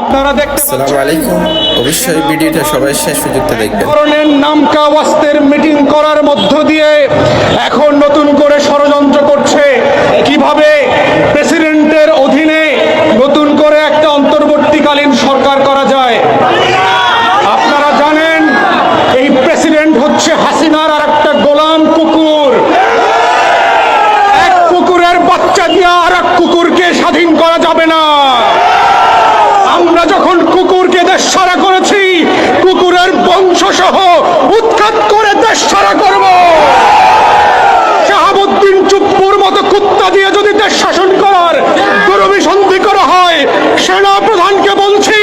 আপনারা দেখতে আসসালামু আলাইকুম। অবশ্যই ভিডিওটা সবাই শেষ পর্যন্ত দেখবেন। ধরনের নামকা ওয়াস্তের মিটিং করার মধ্য দিয়ে এখন নতুন করে ষড়যন্ত্র করছে কিভাবে প্রেসিডেন্টের অধীনে নতুন করে একটা অন্তর্বর্তীকালীন সরকার করা যায়। আপনারা জানেন এই প্রেসিডেন্ট হচ্ছে হাসিনার আর একটা গোলাম কুকুর। এক কুকুরের বাচ্চা দিয়ে আর এক কুকুরকে স্বাধীন করা যাবে না। আমরা যখন কুকুরকে দেশ ছাড়া করেছি, কুকুরের বংশ সহ উৎখাত করে দেশ ছাড়া করব। শাহাবুদ্দিন চুপ্পুর মতো কুত্তা দিয়ে যদি দেশ শাসন করার দুরভিসন্ধি করা হয়, সেনা প্রধানকে বলছি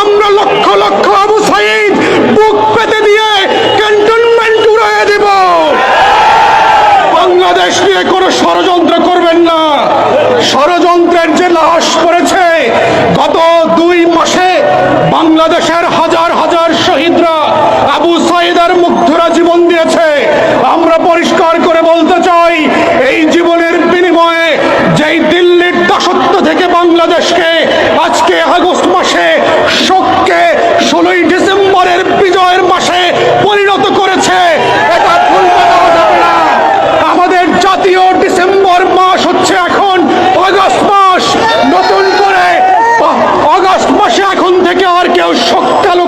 আমরা লক্ষ লক্ষ আবু সাইদ বুক পেতে দিয়ে ক্যান্টনমেন্ট উড়িয়ে দেব। বাংলাদেশ নিয়ে কোনো ষড়যন্ত্র করবেন না। ষড়যন্ত্রের যে লাশ পড়েছে, গত 2 মাসে বাংলাদেশের হাজার হাজার শহীদরা আবু সাইদের মুগ্ধরা জীবন দিয়েছে। আমরা পরিষ্কার করে বলতে চাই, এই জীবনের বিনিময়ে যেই দিল্লির দাসত্ব থেকে বাংলাদেশকে আজকে আগস্ট মাসে শোককে 16ই ডিসেম্বরের বিজয়ের মাসে পরিণত করেছে, এটা ভুলতে দেওয়া যাবে না। আমাদের জাতীয় ডিসেম্বর মাস হচ্ছে এখন আগস্ট মাস। নতুন করে আগস্ট মাসে এখন থেকে আর কেউ শোক কালো